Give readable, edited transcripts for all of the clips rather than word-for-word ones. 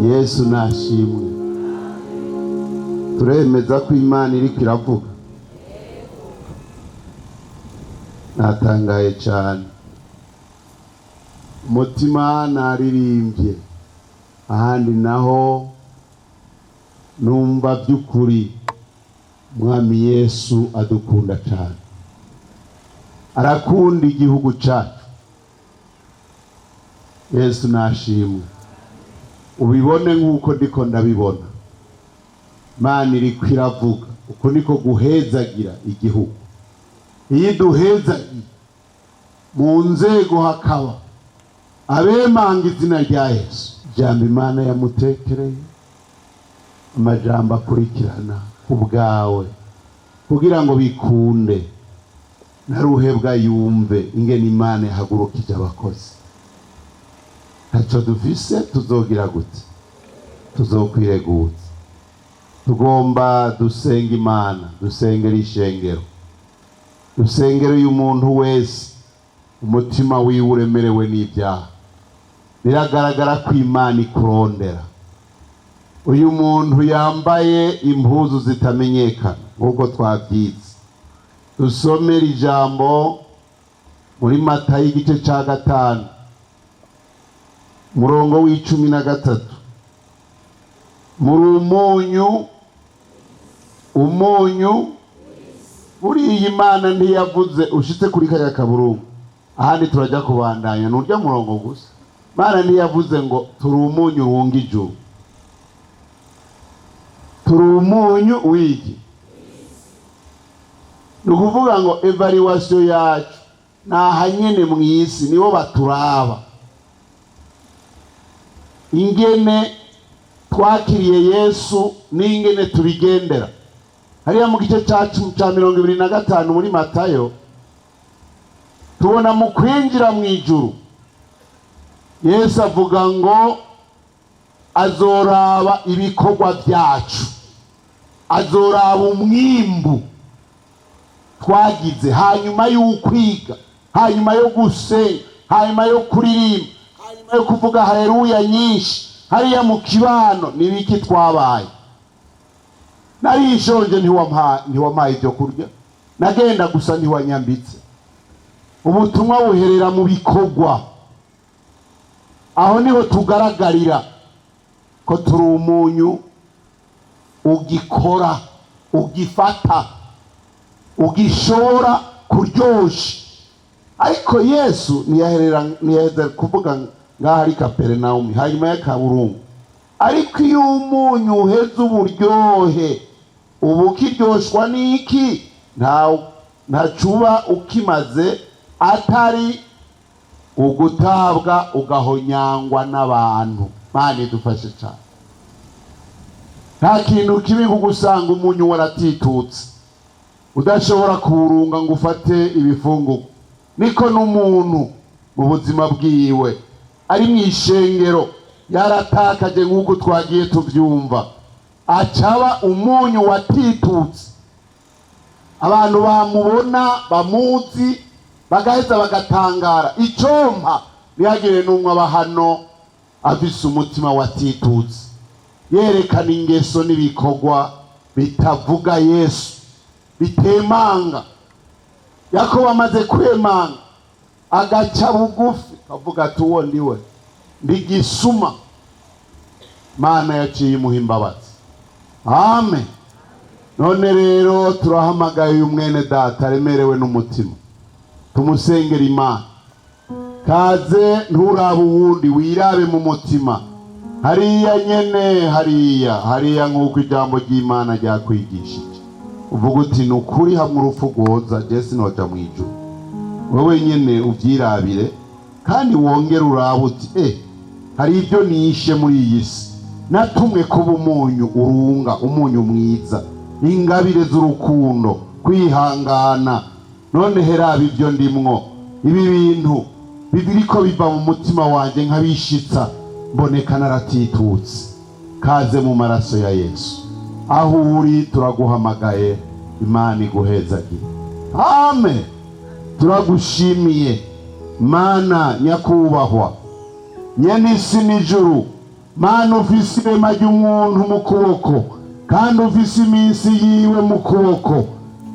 Yesu nashimwe. Turemeza ko Imana iri kwiravuga. Natangaye cyane, umutima naririmbye, ahandi naho numva by'ukuri Mwami Yesu adukunda cyane, arakunda igihugu cyacu. Yesu nashimwe. Ubibone nk'uko ndiko ndabibona, Imana iri kwiravuga, uko niko guhezagira igihugu. Iyo duhezagiye mu nzego hakaba abemanga izina rya Yesu, jambo Imana yamutekereye, amajambo akurikirana ubwawe kugira ngo bikunde, naruhebwa yumve ingene Imana yahagurukije abakozi. Ntacyo dufise tuzogira gute? Tuzokwireguza. Tugomba dusenga Imana, dusengera ishengero, dusengera uyu muntu wese umutima wiwe uremerewe n'ibyaha. Biragaragara ko Imana ikurondera. Uyu muntu yambaye impuzu zitamenyekana nk'uko twabyize. Dusomera ijambo muri Matayo igice cya 5 murongo w'13. Muri umunyu uriya Imana ntiyavuze ushitse kuri kaya kaburungu, ahandi turajya kubandanya n'urya murongo gusa. Imana ntiyavuze ngo turi umunyu wunga ijuru, turi umunyu w'igi. Ni ukuvuga ngo evaluation yacu naha nyene mu isi nibo baturaba, ingene twakiriye Yesu n'ingene tubigendera. Hariya mu gice cya 25 muri Matayo tubona mu kwinjira mu ijuru Yesu avuga ngo azoraba ibikorwa byacu, azoraba umwimbu twagize hanyuma y'ukwiga, hanyuma yo gusenga, hanyuma yo kuririmba, hanyuma yo kuvuga haleluya nyinshi. Hariya mu kibano nibiki twabaye? Nari ishonje ntiwampaye ibyo kurya, nagenda gusa ntiwanyambitse. Ubutumwa buherera mu bikorwa. Aho niho tugaragarira ko turi umunyu ugikora, ugifata, ugishora kuryosha. Ariko Yesu ntiyaheza kuvuga ngaho ari Kaperinaumu hanyuma ya kaburungu. Ariko iyo umunyu uheze uburyohe, ubu kiryoshwa n'iki? Ntacuba ukimaze atari ugutabwa ugahonyangwa n'abantu. Imana idufashe cyane. Nta kintu kibi kugusanga umunyu waratitutse udashobora kuwurunga ngo ufate ibifungurwa. Niko n'umuntu mu buzima bwiwe ari mu ishengero yaratakaje nk'uko twagiye tubyumva, acaba umunyu watitutse. Abantu bamubona bamuzi bagaheza bagatangara. Icompa bihagire n'umwe aba hano afise umutima watitutse, yerekana ingeso n'ibikorwa bitavuga Yesu, bitemanga. Yakobo amaze kwemanga agaca bugufi avuga ati uwo ndiwe ndigisuma. Mana yaciye imuha imbabazi. Amen. None rero turahamagaye uyu mwene data aremerewe n'umutima, tumusengera Imana. Kaze nturabe uwundi, wirabe mu mutima. Hariya nyene, hariya nk'uko ijambo ry'Imana ryakwigishije. Uvuga uti nukuri hamwe urupfu rwoza Jesi noja mu ijuru. Wowe nyene uvyirabire kandi wongere urabe uti hari ibyo nishe muri iyi si, natumwe kuba umunyu urunga, umunyu mwiza, ingabire z'urukundo, kwihangana. None herabe ibyo ndimwo, ibi bintu biriko biva mu mutima wanje nkabishitsa, mboneka naratitutse. Kaze mu maraso ya Yesu. Aho uri turaguhamagaye, Imana iguhezagire. Amen. Turagushimiye Mana nyakubahwa, nyenisi n'ijuru, Mana ufise irema ry'umuntu mu kuboko kandi ufise iminsi yiwe mu kuboko.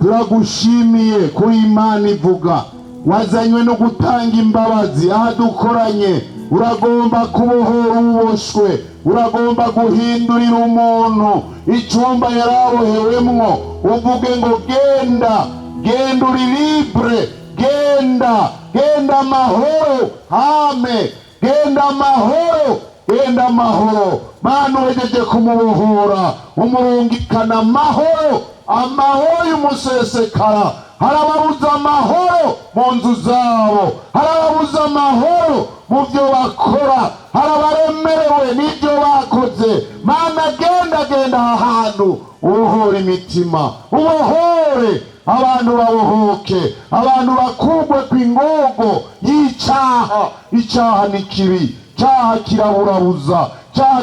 Turagushimiye kuri Imana ivuga, wazanywe no gutanga imbabazi aha dukoranye. Uragomba kubohora uboshwe, uragomba guhindurira umuntu icyumba yarabohewemwo. Uvuge ngo genda, genda uri libre, genda, genda amahoro. Ame, genda amahoro, genda amahoro. Mana uhejeje kumubohora, umurungikana amahoro, amahoro y'umusesekara. Harababuza amahoro mu nzu zabo, harababuza amahoro mu byo bakora, harabaremerewe n'ibyo bakoze. Mana genda, genda ahantu ubohore imitima, ubohore abantu, babohoke abantu bakugwe kw'ingogo y'icyaha. Icyaha ni kibi, icyaha kiraburabuza, icyaha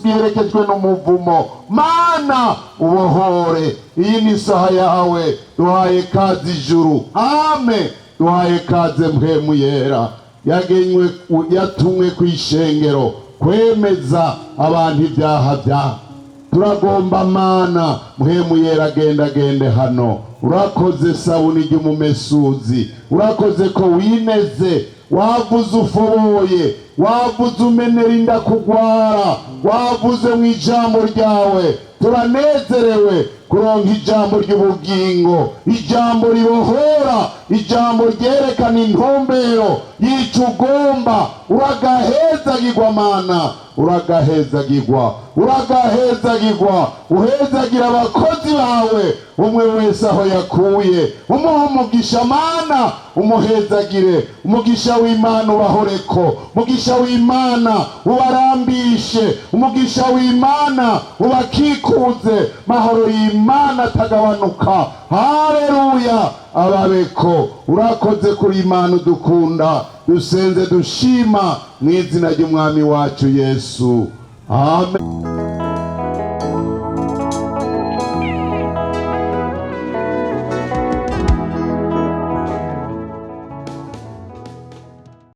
giherekejwe n'umuvumo. Mana ubohore. Iyi ni isaha yawe, duhaye kazi ijuru. Amen. Duhaye kaze mpwemu yera yatumwe kw'ishengero kwemeza abantu ibyaha byabo. Turagomba Mana mpwemu yera gende hano. Urakoze sabuni ry'umumesuzi, urakoze ko wineze, wavuze ufoboye, wavuze umenera inda kugwara, wavuze mu ijambo ryawe. Turanezerewe kuronka ijambo ry'ubugingo, ijambo ribohora, ijambo ryerekana intumbero y'icyo ugomba. Uragahezagirwa Mana, uragahezagirwa, uragahezagirwa. Uhezagira abakozi bawe, umwe wese aho yakuye. Umuha umugisha Mana, umuhezagire. Umugisha w'Imana ubahoreko, umugisha w'Imana ubarambishe, umugisha w'Imana ubakikuze. Mahoro y'Imana atagabanuka. Haleluya. Ababeko urakoze kuri Imana udukunda. Dusenze dushima mu izina ry'umwami wacu Yesu. Amen.